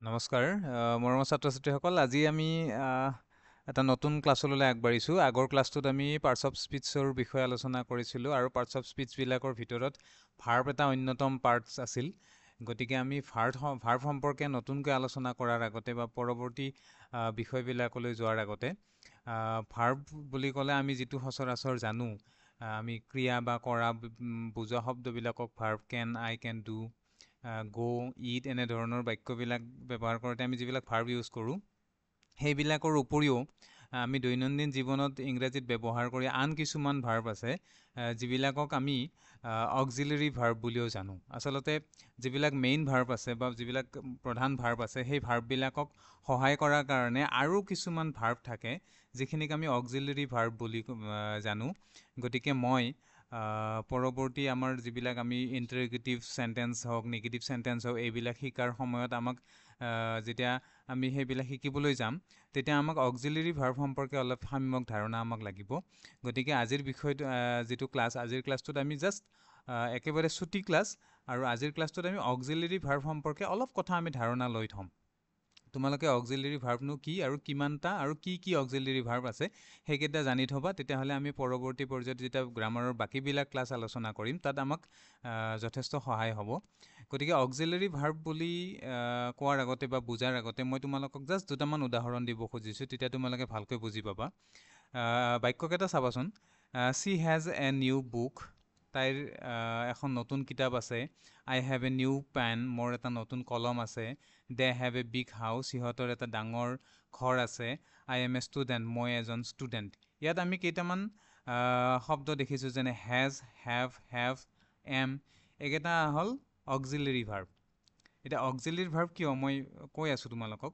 নমস্কাৰ মৰমৰ ছাত্ৰ ছাত্ৰীসকল আজি আমি এটা নতুন ক্লাছলৈ আগবাঢ়িছোঁ আগৰ ক্লাছটোত আমি পাৰ্টছ অফ স্পীচৰ বিষয়ে আলোচনা কৰিছিলোঁ আৰু পাৰ্টছ অফ স্পীচবিলাকৰ ভিতৰত ভাৰ্ব এটা অন্যতম পাৰ্টছ আছিল গতিকে আমি ভাৰ্ব সম্পৰ্কে নতুনকৈ আলোচনা কৰাৰ আগতে বা পৰৱৰ্তী বিষয়বিলাকলৈ যোৱাৰ আগতে ভাৰ্ব বুলি ক'লে আমি যিটো সচৰাচৰ জানো আমি ক্ৰিয়া বা কৰা বুজোৱা শব্দবিলাকক verb I can do go eat এনেধৰণৰ বাক্যবিলাক ব্যৱহাৰ কৰোঁতে আমি যিবিলাক ভাৰ্ব ইউজ কৰোঁ সেইবিলাকৰ উপৰিও আমি দৈনন্দিন জীৱনত ইংৰাজীত ব্যৱহাৰ কৰি আন কিছুমান ভাৰ্ব আছে যিবিলাকক আমি অক্সিলাৰী ভাৰ্ব বুলিও জানো আচলতে যিবিলাক মেইন ভাৰ্ব আছে বা যিবিলাক প্ৰধান ভাৰ্ব আছে সেই ভাৰ্ববিলাকক সহায় কৰাৰ কাৰণে আৰু কিছুমান ভাৰ্ব থাকে যিখিনিক আমি অক্সিলাৰী ভাৰ্ব বুলি জানো গতিকে মই পৰৱৰ্তী আমাৰ যিবিলাক আমি ইণ্টাৰগেটিভ চেণ্টেন্স হওক নেগেটিভ চেণ্টেন্স হওক এইবিলাক শিকাৰ সময়ত আমাক যেতিয়া আমি সেইবিলাক শিকিবলৈ যাম তেতিয়া আমাক অক্সিলাৰী ভাৰ্ব সম্পৰ্কে অলপ সম্যক ধাৰণা আমাক লাগিব গতিকে আজিৰ বিষয়টো যিটো ক্লাছ আজিৰ ক্লাছটোত আমি জাষ্ট একেবাৰে ছুটি ক্লাছ আৰু আজিৰ ক্লাছটোত আমি অক্সিলাৰী ভাৰ্ব সম্পৰ্কে অলপ কথা আমি ধাৰণা লৈ থ'ম তোমালোকে অক্সিলাৰী ভাৰ্বনো কি আৰু কিমানটা আৰু কি অক্সিলাৰী ভাৰ্ব আছে সেইকেইটা জানি থ'বা তেতিয়াহ'লে আমি পৰৱৰ্তী পৰ্যায়ত যেতিয়া গ্ৰামাৰৰ বাকীবিলাক ক্লাছ আলোচনা কৰিম তাত আমাক যথেষ্ট সহায় হ'ব গতিকে অক্সিলাৰী ভাৰ্ব বুলি কোৱাৰ আগতে বা বুজাৰ আগতে মই তোমালোকক জাষ্ট দুটামান উদাহৰণ দিব খুজিছোঁ তেতিয়া তোমালোকে ভালকৈ বুজি পাবা বাক্যকেইটা চাবাচোন C has a new book তাইৰ এখন নতুন কিতাপ আছে আই হেভ এ নিউ পেন মোৰ এটা নতুন কলম আছে they have a big house সিহঁতৰ এটা ডাঙৰ ঘৰ আছে আই এম এ ষ্টুডেণ্ট মই এজন ষ্টুডেণ্ট ইয়াত আমি কেইটামান শব্দ দেখিছোঁ যেনে হেভ এম এইকেইটা হ'ল অক্সিলাৰী ভাৰ্ব এতিয়া অক্সিলাৰী ভাৰ্ব কিয় মই কৈ আছোঁ তোমালোকক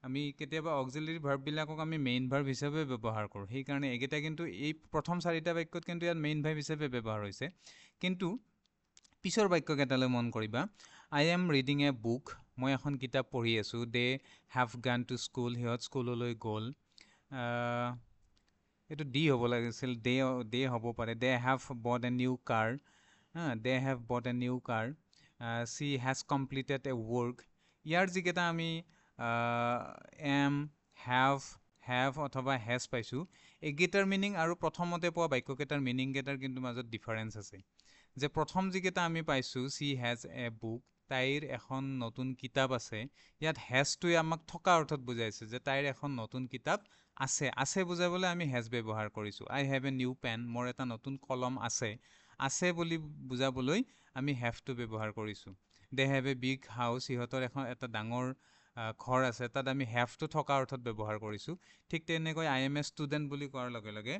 আমি কেতিয়াবা অক্সিলাৰী ভাৰ্ববিলাকক আমি মেইন ভাৰ্ব হিচাপে ব্যৱহাৰ কৰোঁ সেইকাৰণে এইকেইটা কিন্তু এই প্ৰথম চাৰিটা বাক্যত কিন্তু ইয়াত মেইন ভাৰ্ব হিচাপে ব্যৱহাৰ হৈছে কিন্তু পিছৰ বাক্যকেইটালৈ মন কৰিবা I am reading a book মই এখন কিতাপ পঢ়ি আছোঁ দে হেভ গান টু স্কুল সিহঁত স্কুললৈ গ'ল এইটো ডি হ'ব লাগিছিল দে হ'ব পাৰে দে have bought a new car they have bought a new car she has completed a work ইয়াৰ যিকেইটা আমি এম হেভ অথবা হেজ পাইছোঁ এইকেইটাৰ মিনিং আৰু প্ৰথমতে পোৱা বাক্যকেইটাৰ মিনিংকেইটাৰ কিন্তু মাজত ডিফাৰেঞ্চ আছে যে প্ৰথম যিকেইটা আমি পাইছোঁ চি হেজ এ বুক তাইৰ এখন নতুন কিতাপ আছে ইয়াত হেজটোৱে আমাক থকা অৰ্থত বুজাইছে যে তাইৰ এখন নতুন কিতাপ আছে বুজাবলৈ আমি হেজ ব্যৱহাৰ কৰিছোঁ আই হেভ এ নিউ পেন মোৰ এটা নতুন কলম আছে বুলি বুজাবলৈ আমি হেভটো ব্যৱহাৰ কৰিছোঁ they have a big house সিহঁতৰ এটা ডাঙৰ ঘৰ আছে তাত আমি হেভটো থকা অৰ্থত ব্যৱহাৰ কৰিছোঁ ঠিক তেনেকৈ আই এম এ ষ্টুডেণ্ট বুলি কোৱাৰ লগে লগে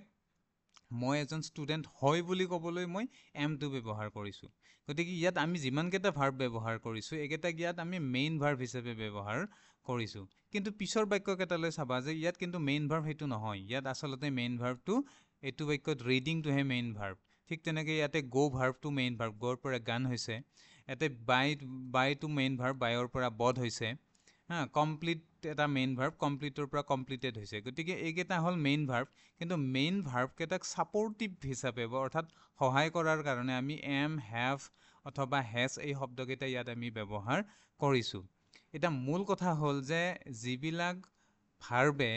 মই এজন ষ্টুডেণ্ট হয় বুলি ক'বলৈ মই এমটো ব্যৱহাৰ কৰিছোঁ গতিকে ইয়াত আমি যিমানকেইটা ভাৰ্ব ব্যৱহাৰ কৰিছোঁ এইকেইটাক ইয়াত আমি মেইন ভাৰ্ব হিচাপে ব্যৱহাৰ কৰিছোঁ কিন্তু পিছৰ বাক্যকেইটালৈ চাবা যে ইয়াত কিন্তু মেইন ভাৰ্ব সেইটো নহয় ইয়াত আচলতে মেইন ভাৰ্বটো এইটো বাক্যত ৰিডিংটোহে মেইন ভাৰ্ব ঠিক তেনেকৈ ইয়াতে গ' ভাৰ্বটো মেইন ভাৰ্ব গ'ৰ পৰা গান হৈছে ইয়াতে বাইটো মেইন ভাৰ্ব বাইৰ পৰা বধ হৈছে কমপ্লিট এটা মেইন ভাৰ্ব কমপ্লিটৰ পৰা কমপ্লিটেড হৈছে গতিকে এইকেইটা হ'ল মেইন ভাৰ্ব কিন্তু মেইন ভাৰ্বকেইটাক ছাপৰ্টিভ হিচাপে বা অৰ্থাৎ সহায় কৰাৰ কাৰণে আমি এম হেভ অথবা হেজ এই শব্দকেইটা ইয়াত আমি ব্যৱহাৰ কৰিছোঁ এতিয়া মূল কথা হ'ল যে যিবিলাক ভাৰ্বে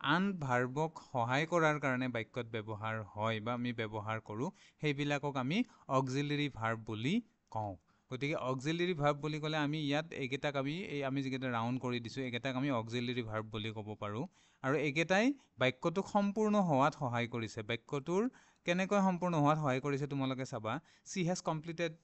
আন ভাৰ্বক সহায় কৰাৰ কাৰণে বাক্যত ব্যৱহাৰ হয় বা আমি ব্যৱহাৰ কৰোঁ সেইবিলাকক আমি অক্সিলাৰী ভাৰ্ব বুলি কওঁ গতিকে অক্সিলাৰী ভাৰ্ব বুলি ক'লে আমি ইয়াত এইকেইটাক আমি যিকেইটা ৰাউণ্ড কৰি দিছোঁ এইকেইটাক আমি অক্সিলাৰী ভাৰ্ব বুলি ক'ব পাৰোঁ আৰু এইকেইটাই বাক্যটোক সম্পূৰ্ণ হোৱাত সহায় কৰিছে বাক্যটোৰ কেনেকৈ সম্পূৰ্ণ হোৱাত সহায় কৰিছে তোমালোকে চাবা চি হেজ কমপ্লিটেড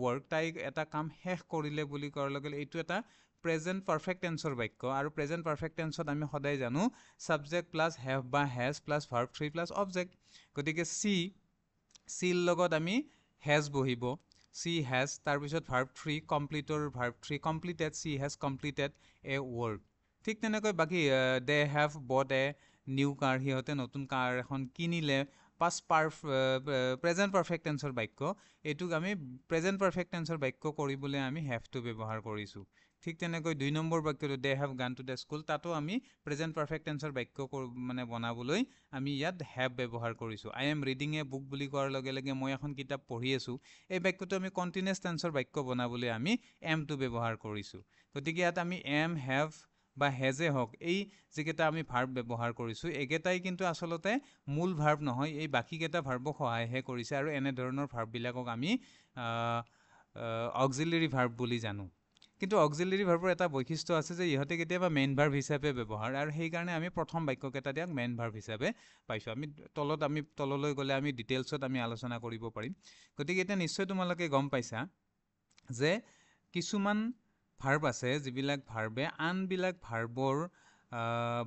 ৱৰ্ক তাইক এটা কাম শেষ কৰিলে বুলি কোৱাৰ লগে লগে এইটো এটা প্ৰেজেণ্ট পাৰফেক্ট টেন্সৰ বাক্য আৰু প্ৰেজেণ্ট পাৰফেক্ট টেন্সত আমি সদায় জানো ছাবজেক্ট প্লাছ হেভ বা has plus verb three plus object গতিকে চিৰ লগত আমি হেজ বহিব চি হেজ তাৰপিছত ভাৰ্ব থ্ৰী কমপ্লিটৰ verb three completed she has completed a work ঠিক তেনেকৈ বাকী দে হেভ বট এ নিউ কাৰ সিহঁতে নতুন কাৰ এখন কিনিলে প্ৰেজেণ্ট পাৰফেক্ট টেন্সৰ বাক্য এইটোক আমি প্ৰেজেণ্ট পাৰফেক্ট টেন্সৰ বাক্য কৰিবলৈ আমি হেভটো ব্যৱহাৰ কৰিছোঁ ঠিক তেনেকৈ 2 নম্বৰ বাক্যটো দে হেভ গান টু দ্য স্কুল তাতো আমি প্ৰেজেণ্ট পাৰফেক্ট টেন্সৰ বাক্য মানে বনাবলৈ আমি ইয়াত হেভ ব্যৱহাৰ কৰিছোঁ I am reading a book বুলি কোৱাৰ লগে লগে মই এখন কিতাপ পঢ়ি আছোঁ এই বাক্যটো আমি কণ্টিনিউৱাছ টেন্সৰ বাক্য বনাবলৈ আমি এমটো ব্যৱহাৰ কৰিছোঁ গতিকে ইয়াত আমি এম হেভ বা হেজে হওক এই যিকেইটা আমি ভাৰ্ব ব্যৱহাৰ কৰিছোঁ এইকেইটাই কিন্তু আচলতে মূল ভাৰ্ব নহয় এই বাকীকেইটা ভাৰ্বক সহায়হে কৰিছে আৰু এনেধৰণৰ ভাৰ্ববিলাকক আমি অক্সিলাৰী ভাৰ্ব বুলি জানো কিন্তু অক্সিলাৰী ভাৰ্বৰ এটা বৈশিষ্ট্য আছে যে ইহঁতে কেতিয়াবা মেইন ভাৰ্ব হিচাপে ব্যৱহাৰ আৰু সেইকাৰণে আমি প্ৰথম বাক্যকেইটা দিয়াক মেইন ভাৰ্ব হিচাপে পাইছোঁ আমি তললৈ গ'লে আমি ডিটেইলছত আমি আলোচনা কৰিব পাৰিম গতিকে এতিয়া নিশ্চয় তোমালোকে গম পাইছা যে কিছুমান ভাৰ্ব আছে যিবিলাক ভাৰ্বে আনবিলাক ভাৰ্বৰ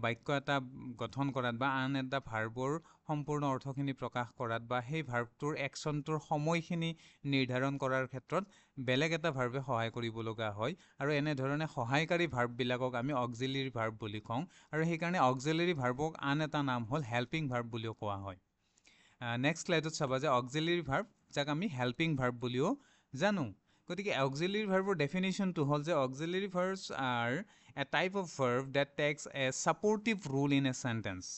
বাক্য এটা গঠন কৰাত বা আন এটা ভাৰ্বৰ সম্পূৰ্ণ অৰ্থখিনি প্ৰকাশ কৰাত বা সেই ভাৰ্বটোৰ একশ্যনটোৰ সময়খিনি নিৰ্ধাৰণ কৰাৰ ক্ষেত্ৰত বেলেগ এটা ভাৰ্বে সহায় কৰিব লগা হয় আৰু এনেধৰণে সহায়কাৰী ভাৰ্ববিলাকক আমি অক্সিলাৰী ভাৰ্ব বুলি কওঁ আৰু সেইকাৰণে অক্সিলাৰী ভাৰ্বক আন এটা নাম হ'ল হেল্পিং ভাৰ্ব বুলিও কোৱা হয় নেক্সট স্লাইডত চাবা যে অক্সিলাৰী ভাৰ্ব যাক আমি হেল্পিং ভাৰ্ব বুলিও জানো গতিকে অক্সিলাৰী ভাৰ্বৰ ডেফিনেশ্যনটো হ'ল যে auxiliary verbs are a type of verb that takes a supportive role in a sentence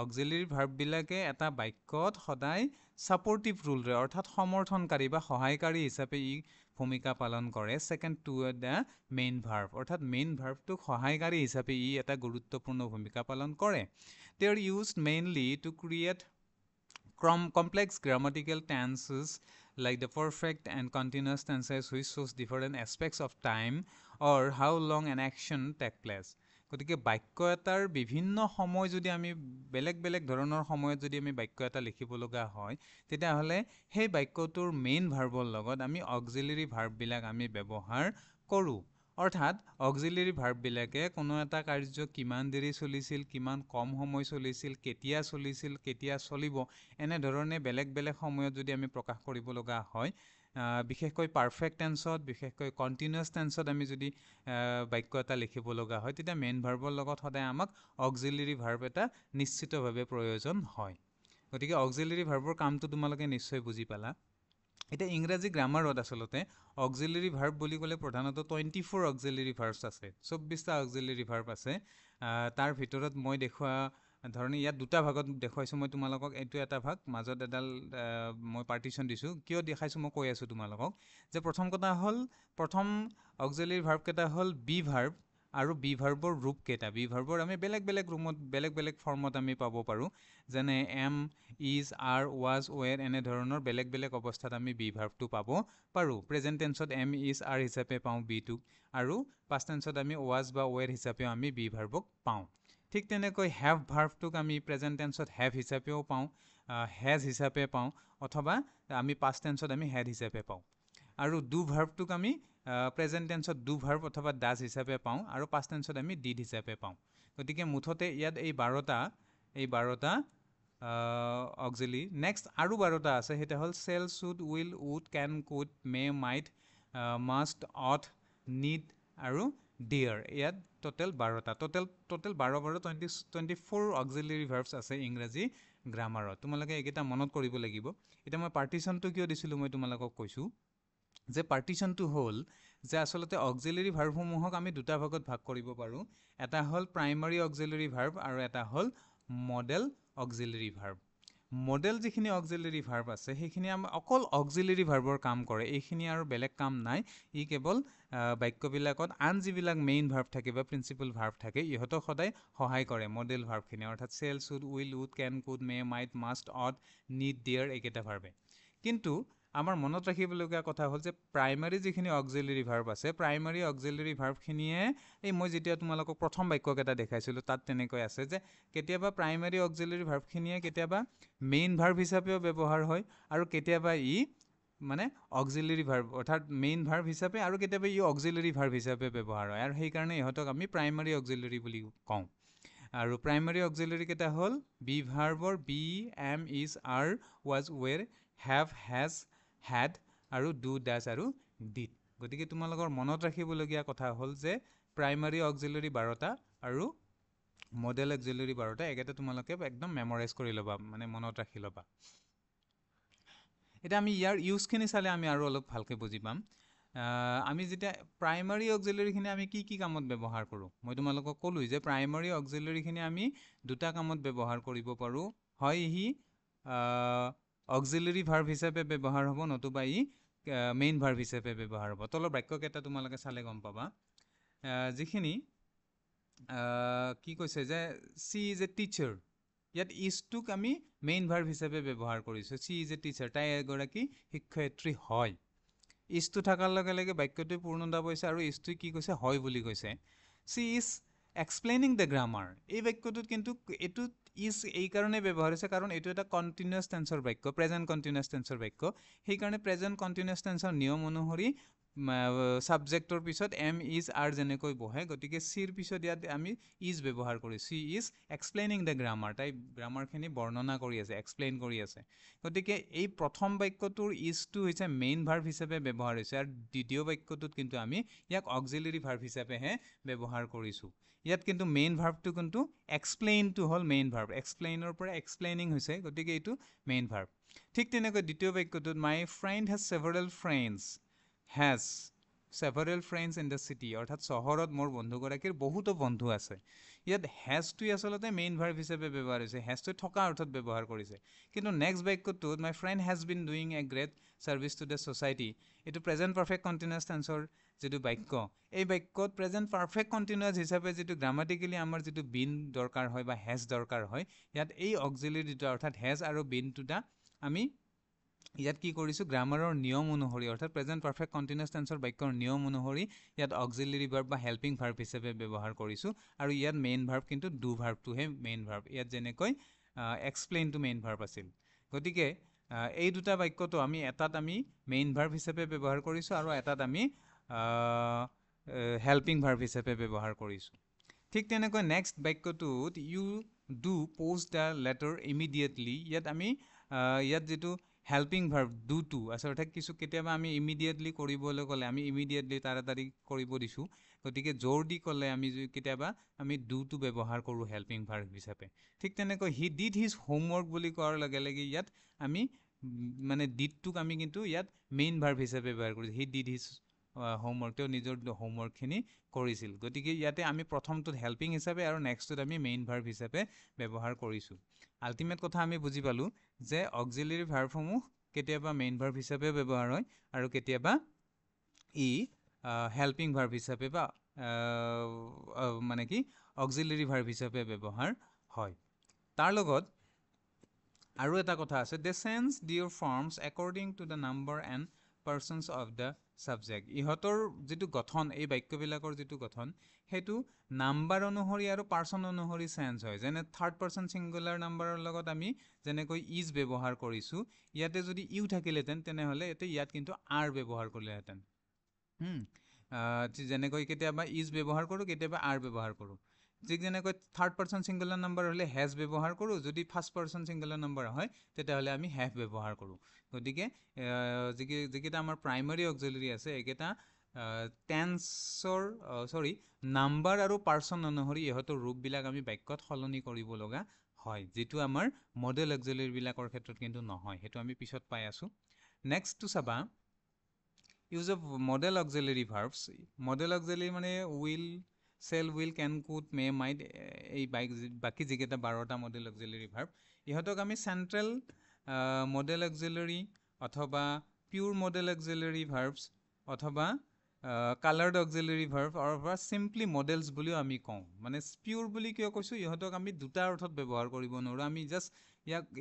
auxiliary ভাৰ্ববিলাকে এটা বাক্যত সদায় ছাপৰ্টিভ ৰোল লয় অৰ্থাৎ সমৰ্থনকাৰী বা সহায়কাৰী হিচাপে ই ভূমিকা পালন কৰে second to the main verb অৰ্থাৎ মেইন ভাৰ্বটোক সহায়কাৰী হিচাপে ই এটা গুৰুত্বপূৰ্ণ ভূমিকা পালন কৰে they are used mainly to create complex grammatical tenses like the perfect and continuous tenses which shows different aspects of time or how long an action take place গতিকে বাক্য এটাৰ বিভিন্ন সময় যদি আমি বেলেগ বেলেগ ধৰণৰ সময়ত যদি আমি বাক্য এটা লিখিব লগা হয় তেতিয়াহ'লে সেই বাক্যটোৰ মেইন ভাৰ্বৰ লগত আমি অক্সিলাৰী ভাৰ্ববিলাক আমি ব্যৱহাৰ কৰোঁ অৰ্থাৎ অক্সিলাৰী ভাৰ্ববিলাকে কোনো এটা কাৰ্য কিমান দেৰি চলিছিল কিমান কম সময় চলিছিল কেতিয়া চলিব এনেধৰণে বেলেগ বেলেগ সময়ত যদি আমি প্ৰকাশ কৰিব লগা হয় বিশেষকৈ পাৰফেক্ট টেন্সত বিশেষকৈ কণ্টিনিউৱাছ টেন্সত আমি যদি বাক্য এটা লিখিব লগা হয় তেতিয়া মেইন ভাৰ্বৰ লগত সদায় আমাক অক্সিলাৰী ভাৰ্ব এটা নিশ্চিতভাৱে প্ৰয়োজন হয় গতিকে অক্সিলাৰী ভাৰ্বৰ কামটো তোমালোকে নিশ্চয় বুজি পালা এতিয়া ইংৰাজী গ্ৰামাৰত আচলতে অক্সিলাৰী ভাৰ্ব বুলি ক'লে প্ৰধানতঃ 24 অক্সিলাৰী ভাৰ্বছ আছে 24টা অক্সিলাৰী ভাৰ্ব আছে তাৰ ভিতৰত মই দেখুওৱা ধৰণে ইয়াত দুটা ভাগত দেখুৱাইছোঁ মই তোমালোকক এইটো এটা ভাগ মাজত এডাল মই পাৰ্টিশ্যন দিছোঁ কিয় দেখাইছোঁ মই কৈ আছোঁ তোমালোকক যে প্ৰথম কথা হ'ল প্ৰথম অক্সিলাৰী ভাৰ্বকেইটা হ'ল বি ভাৰ্ব আৰু বি ভাৰ্বৰ ৰূপকেইটা বি ভাৰ্বৰ আমি বেলেগ বেলেগ ৰুমত বেলেগ বেলেগ ফৰ্মত আমি পাব পাৰোঁ যেনে এম ইজ আৰ ৱাজ ৱেৰ এনেধৰণৰ বেলেগ বেলেগ অৱস্থাত আমি বি ভাৰ্বটো পাব পাৰোঁ প্ৰেজেণ্ট টেন্সত এম ইজ আৰ হিচাপে পাওঁ বিটোক আৰু পাষ্ট টেন্সত আমি ৱাজ বা ৱেৰ হিচাপেও আমি বি ভাৰ্বক পাওঁ ঠিক তেনেকৈ হেভ ভাৰ্বটোক আমি প্ৰেজেণ্ট টেন্সত হেভ হিচাপেও পাওঁ হেজ হিচাপে পাওঁ অথবা আমি পাষ্ট টেন্সত আমি হেড হিচাপে পাওঁ আৰু ডু ভাৰ্বটোক আমি প্ৰেজেণ্ট টেন্সত ডু ভাৰ্ব অথবা ডাজ হিচাপে পাওঁ আৰু পাষ্ট টেন্সত আমি ডিড হিচাপে পাওঁ গতিকে মুঠতে ইয়াত এই 12টা অক্সিলাৰী নেক্সট আৰু 12টা আছে সেইটা হ'ল shall should will would can could may might must ought need আৰু ডিয়াৰ ইয়াত টোটেল 12টা টোটেল 24 অক্সিলাৰী ভাৰ্বছ আছে ইংৰাজী গ্ৰামাৰত তোমালোকে এইকেইটা মনত কৰিব লাগিব এতিয়া মই পাৰ্টিশ্যনটো কিয় দিছিলোঁ মই তোমালোকক কৈছোঁ যে পাৰ্টিশ্যনটো হ'ল যে আচলতে অক্সিলাৰী ভাৰ্বসমূহক আমি দুটা ভাগত ভাগ কৰিব পাৰোঁ এটা হ'ল প্ৰাইমাৰী অক্সিলাৰী ভাৰ্ব আৰু এটা হ'ল মডেল অক্সিলাৰী ভাৰ্ব মডেল যিখিনি অক্সিলাৰী ভাৰ্ব আছে সেইখিনি আমাৰ অকল অক্সিলাৰী ভাৰ্বৰ কাম কৰে এইখিনি আৰু বেলেগ কাম নাই ই কেৱল বাক্যবিলাকত আন যিবিলাক মেইন ভাৰ্ব থাকে বা প্ৰিন্সিপাল ভাৰ্ব থাকে ইহঁতক সদায় সহায় কৰে মডেল ভাৰ্বখিনি অৰ্থাৎ shall should will would can could may might must ought need dare এইকেইটা ভাৰ্বে কিন্তু আমাৰ মনত ৰাখিবলগীয়া কথা হ'ল যে প্ৰাইমাৰী যিখিনি অক্সিলাৰী ভাৰ্ব আছে প্ৰাইমাৰী অক্সিলাৰী ভাৰ্বখিনিয়ে এই মই যেতিয়া তোমালোকক প্ৰথম বাক্যকেইটা দেখাইছিলোঁ তাত তেনেকৈ আছে যে কেতিয়াবা প্ৰাইমাৰী অক্সিলাৰী ভাৰ্বখিনিয়ে কেতিয়াবা মেইন ভাৰ্ব হিচাপেও ব্যৱহাৰ হয় আৰু কেতিয়াবা ই মানে অক্সিলাৰী ভাৰ্ব অৰ্থাৎ মেইন ভাৰ্ব হিচাপে আৰু কেতিয়াবা ই অক্সিলাৰী ভাৰ্ব হিচাপে ব্যৱহাৰ হয় আৰু সেইকাৰণে ইহঁতক আমি প্ৰাইমাৰী অক্সিলাৰী বুলি কওঁ আৰু প্ৰাইমাৰী অক্সিলাৰী কেইটা হ'ল বি ভাৰ্বৰ be am is are was were have has had আৰু ডু ডাজ আৰু ডিড গতিকে তোমালোকৰ মনত ৰাখিবলগীয়া কথা হ'ল যে প্ৰাইমাৰী অক্সিলাৰী 12টা আৰু মডেল অক্সিলাৰী 12টা এইকেইটা তোমালোকে একদম মেমৰাইজ কৰি ল'বা মানে মনত ৰাখি ল'বা এতিয়া আমি ইয়াৰ ইউজখিনি চালে আমি আৰু অলপ ভালকৈ বুজি পাম আমি যেতিয়া প্ৰাইমাৰী অক্সিলাৰীখিনি আমি কি কামত ব্যৱহাৰ কৰোঁ মই তোমালোকক ক'লোঁ যে প্ৰাইমাৰী অক্সিলাৰীখিনি আমি দুটা কামত ব্যৱহাৰ কৰিব পাৰোঁ হয় ই অক্সিলাৰী ভাৰ্ব হিচাপে ব্যৱহাৰ হ'ব নতুবা ই মেইন ভাৰ্ব হিচাপে ব্যৱহাৰ হ'ব তলৰ বাক্যকেইটা তোমালোকে চালে গম পাবা যিখিনি কি কৈছে যে চি ইজ এ টিচাৰ ইয়াত ইজটোক আমি মেইন ভাৰ্ব হিচাপে ব্যৱহাৰ কৰিছোঁ চি ইজ এ টিচাৰ তাই এগৰাকী শিক্ষয়িত্ৰী হয় ইজটো থকাৰ লগে লগে বাক্যটোৱে পূৰ্ণতা পাইছে আৰু ইজটোৱে কি কৈছে হয় বুলি কৈছে C is explaining the grammar এই বাক্যটোত কিন্তু এইটোত ইজ এইকাৰণে ব্যৱহাৰ হৈছে কাৰণ এইটো এটা কণ্টিনিউৱাছ টেন্সৰ বাক্য প্ৰেজেণ্ট কণ্টিনিউৱাছ টেন্সৰ বাক্য সেইকাৰণে প্ৰেজেণ্ট কণ্টিনিউৱাছ টেন্সৰ নিয়ম অনুসৰি ছাবজেক্টৰ পিছত এম ইজ আৰ যেনেকৈ বহে গতিকে চিৰ পিছত ইয়াত আমি ইজ ব্যৱহাৰ কৰিছোঁ C is explaining the grammar তাই গ্ৰামাৰখিনি বৰ্ণনা কৰি আছে এক্সপ্লেইন কৰি আছে গতিকে এই প্ৰথম বাক্যটোৰ ইজটো হৈছে মেইন ভাৰ্ব হিচাপে ব্যৱহাৰ হৈছে আৰু দ্বিতীয় বাক্যটোত কিন্তু আমি ইয়াক অক্সিলাৰী ভাৰ্ব হিচাপেহে ব্যৱহাৰ কৰিছোঁ ইয়াত কিন্তু মেইন ভাৰ্বটো কিন্তু এক্সপ্লেইনটো হ'ল মেইন ভাৰ্ব এক্সপ্লেইনৰ পৰা এক্সপ্লেইনিং হৈছে গতিকে এইটো মেইন ভাৰ্ব ঠিক তেনেকৈ দ্বিতীয় বাক্যটোত my friend has several friends in the city অৰ্থাৎ চহৰত মোৰ বন্ধুগৰাকীৰ বহুতো বন্ধু আছে ইয়াত হেজটোৱে আচলতে মেইন ভাৰ্ব হিচাপে ব্যৱহাৰ হৈছে হেজটোৱে থকা অৰ্থত ব্যৱহাৰ কৰিছে কিন্তু নেক্সট বাক্যটোত my friend has been doing a great service to the society এইটো প্ৰেজেণ্ট পাৰফেক্ট কণ্টিনিউৱাছ টেন্সৰ যিটো বাক্য এই বাক্যত প্ৰেজেণ্ট পাৰফেক্ট কণ্টিনিউৱাছ হিচাপে যিটো গ্ৰামাটিকেলি আমাৰ যিটো বিন দৰকাৰ হয় বা হেজ দৰকাৰ হয় ইয়াত এই অক্সিলাৰী দুটা অৰ্থাৎ হেজ আৰু বিন দুটা আমি ইয়াত কি কৰিছোঁ গ্ৰামাৰৰ নিয়ম অনুসৰি অৰ্থাৎ প্ৰেজেণ্ট পাৰফেক্ট কণ্টিনিউৱাছ টেন্সৰ বাক্যৰ নিয়ম অনুসৰি ইয়াত অক্সিলাৰী ভাৰ্ব বা হেল্পিং ভাৰ্ব হিচাপে ব্যৱহাৰ কৰিছোঁ আৰু ইয়াত মেইন ভাৰ্ব কিন্তু ডু ভাৰ্বটোহে মেইন ভাৰ্ব ইয়াত যেনেকৈ এক্সপ্লেইনটো মেইন ভাৰ্ব আছিল গতিকে এই দুটা বাক্যটো আমি এটাত আমি মেইন ভাৰ্ব হিচাপে ব্যৱহাৰ কৰিছোঁ আৰু এটাত আমি হেল্পিং ভাৰ্ব হিচাপে ব্যৱহাৰ কৰিছোঁ ঠিক তেনেকৈ নেক্সট বাক্যটোত you do post the letter immediately ইয়াত আমি ইয়াত যিটো হেল্পিং ভাৰ্ব ডুটো আচলতে কেতিয়াবা আমি ইমিডিয়েটলি কৰিবলৈ ক'লে আমি ইমিডিয়েটলি তাড়াতাড়ি কৰিব দিছোঁ গতিকে জোৰ দি ক'লে আমি কেতিয়াবা আমি ডুটো ব্যৱহাৰ কৰোঁ হেল্পিং ভাৰ্ব হিচাপে ঠিক তেনেকৈ হি ডিড হিজ হোমৱৰ্ক বুলি কোৱাৰ লগে লগে ইয়াত আমি মানে ডিডটোক আমি কিন্তু ইয়াত মেইন ভাৰ্ব হিচাপে ব্যৱহাৰ কৰিছোঁ হি ডিড হিজ হোমৱৰ্ক তেওঁ নিজৰ হোমৱৰ্কখিনি কৰিছিল গতিকে ইয়াতে আমি প্ৰথমটোত হেল্পিং হিচাপে আৰু নেক্সটটোত আমি মেইন ভাৰ্ব হিচাপে ব্যৱহাৰ কৰিছোঁ আল্টিমেট কথা আমি বুজি পালোঁ যে অক্সিলাৰী ভাৰ্বসমূহ কেতিয়াবা মেইন ভাৰ্ব হিচাপে ব্যৱহাৰ হয় আৰু কেতিয়াবা ই হেল্পিং ভাৰ্ব হিচাপে বা মানে কি অক্সিলাৰী ভাৰ্ব হিচাপে ব্যৱহাৰ হয় তাৰ লগত আৰু এটা কথা আছে they change their forms according to the number and persons of the subject ইহঁতৰ যিটো গঠন এই বাক্যবিলাকৰ যিটো গঠন সেইটো নাম্বাৰ অনুসৰি আৰু পাৰ্চন অনুসৰি চেঞ্জ হয় যেনে থাৰ্ড পাৰ্চন ছিংগুলাৰ নাম্বাৰৰ লগত আমি যেনেকৈ ইজ ব্যৱহাৰ কৰিছোঁ ইয়াতে যদি ইউ থাকিলেহেঁতেন তেনেহ'লে ইয়াত কিন্তু আৰ ব্যৱহাৰ কৰিলেহেঁতেন যেনেকৈ কেতিয়াবা ইজ ব্যৱহাৰ কৰোঁ কেতিয়াবা আৰ ব্যৱহাৰ কৰোঁ ঠিক যেনেকৈ থাৰ্ড পাৰ্চন ছিংগুলাৰ নাম্বাৰ হ'লে হেজ ব্যৱহাৰ কৰোঁ যদি ফাৰ্ষ্ট পাৰ্চন ছিংগুলাৰ নাম্বাৰ হয় তেতিয়াহ'লে আমি হেভ ব্যৱহাৰ কৰোঁ গতিকে যিকেইটা আমাৰ প্ৰাইমাৰী অক্সিলাৰী আছে এইকেইটা নাম্বাৰ আৰু পাৰ্চন অনুসৰি ইহঁতৰ ৰূপবিলাক আমি বাক্যত সলনি কৰিব লগা হয় যিটো আমাৰ মডেল অক্সিলাৰীবিলাকৰ ক্ষেত্ৰত কিন্তু নহয় সেইটো আমি পিছত পাই আছোঁ নেক্সটটো চাবা use of modal auxiliary verbs modal auxiliary মানে will shall will can could may might এই বাকী যিকেইটা 12টা মডেল অক্সিলাৰী ভাৰ্ব ইহঁতক আমি চেণ্ট্ৰেল মডেল অক্সিলাৰী অথবা পিউৰ মডেল অক্সিলাৰী ভাৰ্বছ অথবা কালাৰ্ড অক্সিলাৰী ভাৰ্ব অথবা চিম্পলি মডেলছ বুলিও আমি কওঁ মানে পিউৰ বুলি কিয় কৈছোঁ ইহঁতক আমি দুটা অৰ্থত ব্যৱহাৰ কৰিব নোৱাৰোঁ আমি জাষ্ট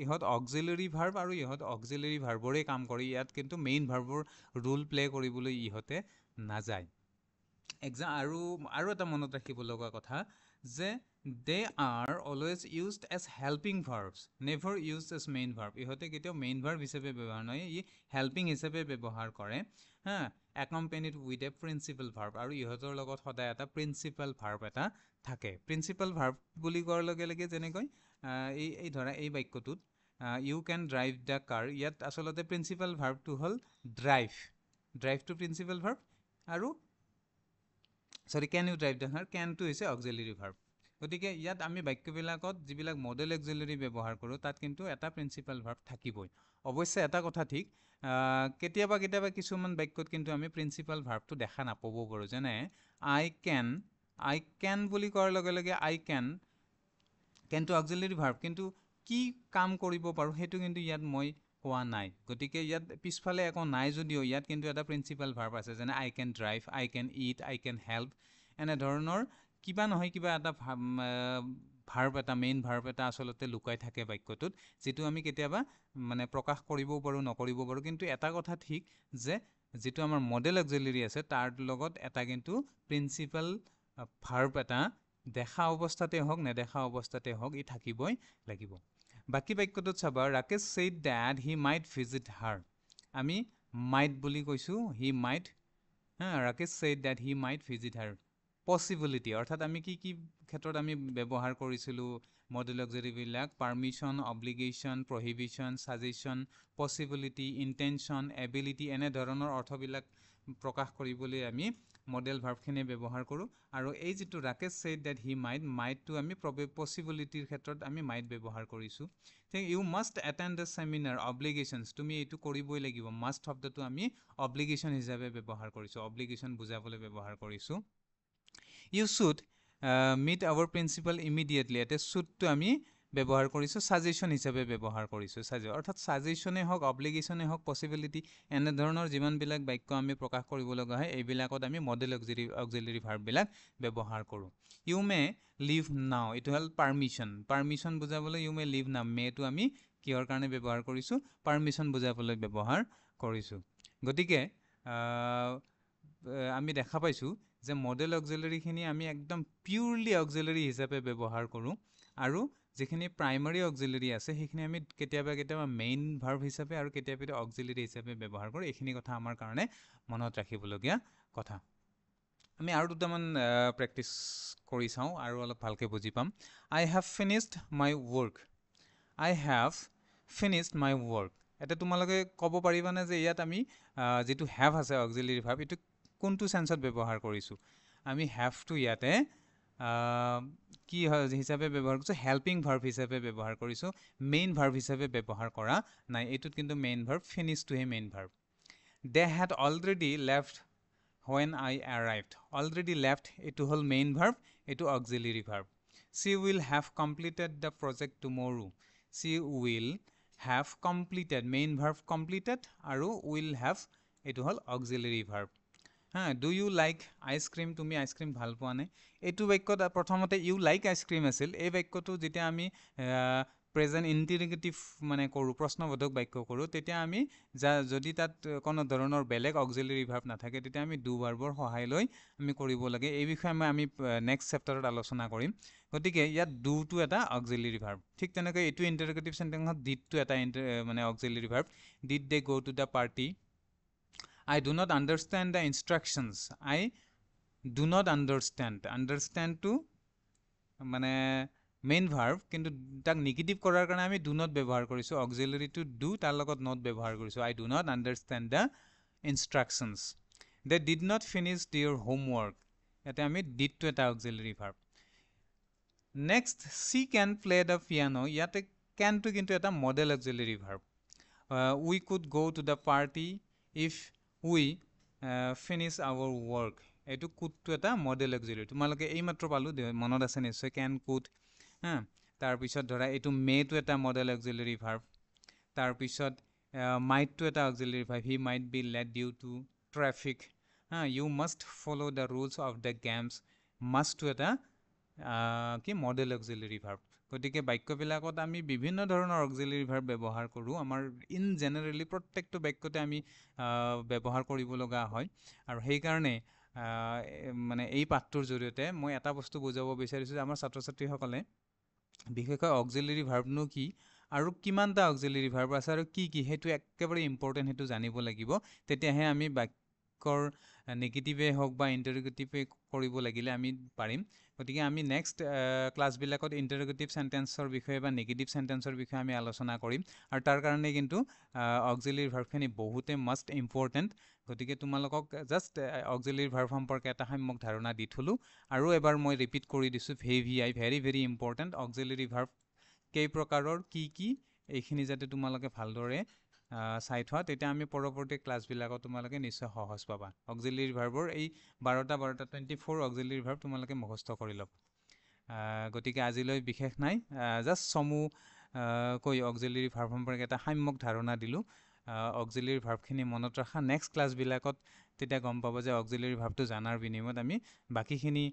ইহঁত অক্সিলাৰী ভাৰ্ব আৰু ইহঁত অক্সিলাৰী ভাৰ্বৰে কাম কৰে ইয়াত কিন্তু মেইন ভাৰ্বৰ ৰোল প্লে কৰিবলৈ ইহঁতে নাযায় আৰু এটা মনত ৰাখিব লগা কথা যে they are always used as helping verbs never used as main verb ইহঁতে কেতিয়াও মেইন ভাৰ্ব হিচাপে ব্যৱহাৰ নহয় ই হেল্পিং হিচাপে ব্যৱহাৰ কৰে একাম্পেনিড উইথ এ প্ৰিন্সিপাল ভাৰ্ব আৰু ইহঁতৰ লগত সদায় এটা প্ৰিন্সিপাল ভাৰ্ব এটা থাকে প্ৰিন্সিপাল ভাৰ্ব বুলি কোৱাৰ লগে লগে যেনেকৈ এই ধৰা এই বাক্যটোত ইউ কেন ড্ৰাইভ দ্য কাৰ ইয়াত আচলতে প্ৰিন্সিপাল ভাৰ্বটো হ'ল ড্ৰাইভটো প্ৰিন্সিপাল ভাৰ্ব আৰু কেন ইউ ড্ৰাইভ দ্য কাৰ কেনটো হৈছে অক্সিলাৰী ভাৰ্ব গতিকে ইয়াত আমি বাক্যবিলাকত যিবিলাক মডেল অক্সিলাৰি ব্যৱহাৰ কৰোঁ তাত কিন্তু এটা প্ৰিন্সিপাল ভাৰ্ব থাকিবই অৱশ্যে এটা কথা ঠিক কেতিয়াবা কিছুমান বাক্যত কিন্তু আমি প্ৰিন্সিপাল ভাৰ্বটো দেখা নাপাবও পাৰোঁ যেনে আই কেন বুলি কোৱাৰ লগে লগে আই কেনটো অক্সিলাৰি ভাৰ্ব কিন্তু কি কাম কৰিব পাৰোঁ সেইটো কিন্তু ইয়াত মই কোৱা নাই গতিকে ইয়াত পিছফালে একো নাই যদিও ইয়াত কিন্তু এটা প্ৰিন্সিপাল ভাৰ্ব আছে যেনে I can drive I can eat I can help এনেধৰণৰ কিবা নহয় কিবা এটা ভাৰ্ব এটা মেইন ভাৰ্ব এটা আচলতে লুকাই থাকে বাক্যটোত যিটো আমি কেতিয়াবা মানে প্ৰকাশ কৰিবও পাৰোঁ নকৰিব পাৰোঁ কিন্তু এটা কথা ঠিক যে যিটো আমাৰ মডেল অক্সিলাৰি আছে তাৰ লগত এটা কিন্তু প্ৰিন্সিপাল ভাৰ্ব এটা দেখা অৱস্থাতে হওক নেদেখা অৱস্থাতে হওক ই থাকিবই লাগিব বাকী বাক্যটোত চাবা Rakesh said that he might visit her আমি might বুলি কৈছোঁ he might Rakesh said that he might visit her possibility অৰ্থাৎ আমি কি ক্ষেত্ৰত আমি ব্যৱহাৰ কৰিছিলোঁ মডেল অক্সিলাৰিবিলাক permission obligation prohibition suggestion possibility intention ability এনেধৰণৰ অৰ্থবিলাক প্ৰকাশ কৰিবলৈ আমি মডেল ভাৰ্বখিনি ব্যৱহাৰ কৰোঁ আৰু এই যিটো ৰাকেশ said that he মাইটটো আমি পচিবিলিটিৰ ক্ষেত্ৰত আমি মাইট ব্যৱহাৰ কৰিছোঁ ঠিক you must attend the seminar obligations তুমি এইটো কৰিবই লাগিব মাষ্ট শব্দটো আমি অব্লিগেশ্যন হিচাপে ব্যৱহাৰ কৰিছোঁ অব্লিগেশ্যন বুজাবলৈ ব্যৱহাৰ কৰিছোঁ you should meet our principal immediately ইয়াতে শ্বুডটো আমি ব্যৱহাৰ কৰিছোঁ ছাজেশ্যন হিচাপে ব্যৱহাৰ কৰিছোঁ অৰ্থাৎ ছাজেশ্যনেই হওক অব্লিগেশ্যনেই হওক পচিবিলিটি এনেধৰণৰ যিমানবিলাক বাক্য আমি প্ৰকাশ কৰিব লগা হয় এইবিলাকত আমি মডেল অক্সিলাৰি ভাৰ্ববিলাক ব্যৱহাৰ কৰোঁ ইউ মে লিভ নাও এইটো হ'ল পাৰ্মিশ্যন বুজাবলৈ ইউ মে লিভ নাও মেটো আমি কিহৰ কাৰণে ব্যৱহাৰ কৰিছোঁ পাৰ্মিশ্যন বুজাবলৈ ব্যৱহাৰ কৰিছোঁ গতিকে আমি দেখা পাইছোঁ যে মডেল অক্সিলাৰিখিনি আমি একদম পিউৰলি অক্সিলাৰি হিচাপে ব্যৱহাৰ কৰোঁ আৰু যিখিনি প্ৰাইমাৰী অক্সিলাৰি আছে সেইখিনি আমি কেতিয়াবা মেইন ভাৰ্ব হিচাপে আৰু কেতিয়াবা অক্সিলাৰি হিচাপে ব্যৱহাৰ কৰোঁ এইখিনি কথা আমাৰ কাৰণে মনত ৰাখিবলগীয়া কথা আমি আৰু দুটামান প্ৰেক্টিছ কৰি চাওঁ আৰু অলপ ভালকৈ বুজি পাম আই হেভ ফিনিছড মাই ৱৰ্ক এতিয়া তোমালোকে ক'ব পাৰিবানে যে ইয়াত আমি যিটো হেভ আছে অক্সিলাৰি ভাৰ্ব এইটো কোনটো চেন্সত ব্যৱহাৰ কৰিছোঁ আমি হেভটো ইয়াতে কি হিচাপে ব্যৱহাৰ কৰিছোঁ হেল্পিং ভাৰ্ব হিচাপে ব্যৱহাৰ কৰিছোঁ মেইন ভাৰ্ব হিচাপে ব্যৱহাৰ কৰা নাই এইটোত কিন্তু মেইন ভাৰ্ব ফিনিছটোহে main verb they had already left when I arrived already left এইটো হ'ল মেইন ভাৰ্ব এইটো অক্সিলাৰি verb she will have completed the project tomorrow she will have completed main verb completed আৰু will have এইটো হ'ল auxiliary verb do you like ice cream তুমি ice cream ভাল পোৱা নে এইটো বাক্যত প্ৰথমতে ইউ লাইক আইচক্ৰীম আছিল এই বাক্যটো যেতিয়া আমি প্ৰেজেণ্ট ইণ্টাৰগেটিভ মানে কৰোঁ প্ৰশ্নবোধক বাক্য কৰোঁ তেতিয়া আমি যদি তাত কোনো ধৰণৰ বেলেগ অক্সিলাৰি ভাৰ্ব নাথাকে তেতিয়া আমি ডু ভাৰ্বৰ সহায় লৈ আমি কৰিব লাগে এই বিষয়ে আমি নেক্সট চেপ্টাৰত আলোচনা কৰিম গতিকে ইয়াত ডুটো এটা অক্সিলাৰি ভাৰ্ব ঠিক তেনেকৈ এইটো ইণ্টাৰগেটিভ চেণ্টেন্সত ডিডটো এটা মানে auxiliary verb did they go to the party I do not understand the instructions. I do not understand. Understand to মানে মেইন ভাৰ্ব কিন্তু তাক নিগেটিভ কৰাৰ কাৰণে আমি do not ব্যৱহাৰ কৰিছোঁ অক্সিলাৰি টু do তাৰ লগত not ব্যৱহাৰ কৰিছোঁ I do not understand the instructions. They did not finish their homework. ইয়াতে আমি did to এটা auxiliary verb next she can play the piano ইয়াতে can to কিন্তু এটা modal auxiliary verb we could go to the party if we finish our work এইটো কুডটো এটা modal অক্সিলাৰি তোমালোকে এইমাত্ৰ পালোঁ মনত আছে নিশ্চয় কেন কুড তাৰপিছত ধৰা এইটো মেটো এটা মডেল অক্সিলাৰি ভাৰ্ব তাৰপিছত মাইটটো এটা auxiliary verb he might be late due to traffic you must follow' the rules of the games মাষ্টটো এটা কি মডেল অক্সিলাৰি ভাৰ্ব গতিকে বাক্যবিলাকত আমি বিভিন্ন ধৰণৰ অক্সিলাৰি ভাৰ্ব ব্যৱহাৰ কৰোঁ আমাৰ ইন জেনেৰেলি প্ৰত্যেকটো বাক্যতে আমি ব্যৱহাৰ কৰিব লগা হয় আৰু সেইকাৰণে মানে এই পাঠটোৰ জৰিয়তে মই এটা বস্তু বুজাব বিচাৰিছোঁ যে আমাৰ ছাত্ৰ ছাত্ৰীসকলে বিশেষকৈ অক্সিলাৰি ভাৰ্বনো কি আৰু কিমানটা অক্সিলাৰি ভাৰ্ব আছে আৰু কি সেইটো একেবাৰে ইম্পৰ্টেণ্ট সেইটো জানিব লাগিব তেতিয়াহে আমি বাক্যৰ নেগেটিভেই হওক বা ইণ্টাৰগেটিভেই কৰিব লাগিলে আমি পাৰিম গতিকে আমি নেক্সট ক্লাছবিলাকত ইণ্টাৰগেটিভ চেণ্টেন্সৰ বিষয়ে বা নেগেটিভ চেণ্টেন্সৰ বিষয়ে আমি আলোচনা কৰিম আৰু তাৰ কাৰণে কিন্তু অক্সিলাৰি ভাৰ্বখিনি বহুতে মাষ্ট ইম্পৰ্টেণ্ট গতিকে তোমালোকক জাষ্ট অক্সিলাৰী ভাৰ্ব সম্পৰ্কে এটা সম্যক ধাৰণা দি থলোঁ আৰু এবাৰ মই ৰিপিট কৰি দিছোঁ VVI very very important auxiliary verb কেই প্ৰকাৰৰ কি এইখিনি যাতে তোমালোকে ভালদৰে চাই থোৱা তেতিয়া আমি পৰৱৰ্তী ক্লাছবিলাকত তোমালোকে নিশ্চয় সহজ পাবা অক্সিলাৰী ভাৰ্বৰ এই 12টা 24 অক্সিলাৰী ভাৰ্ব তোমালোকে মুখস্থ কৰি ল'বা গতিকে আজিলৈ বিশেষ নাই জাষ্ট চমু কৈ অক্সিলাৰী ভাৰ্ব সম্পৰ্কে এটা সম্যক ধাৰণা দিলোঁ অক্সিলাৰী ভাৰ্বখিনি মনত ৰাখা নেক্সট ক্লাছবিলাকত তেতিয়া গম পাব যে অক্সিলাৰী ভাৰ্বটো জানাৰ বিনিময়ত আমি বাকীখিনি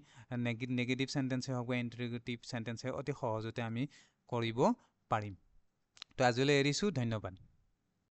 নেগেটিভ চেণ্টেন্সে হওক বা ইণ্টাৰগেটিভ চেণ্টেন্সে অতি সহজতে আমি কৰিব পাৰিম তো আজিলৈ এৰিছোঁ ধন্যবাদ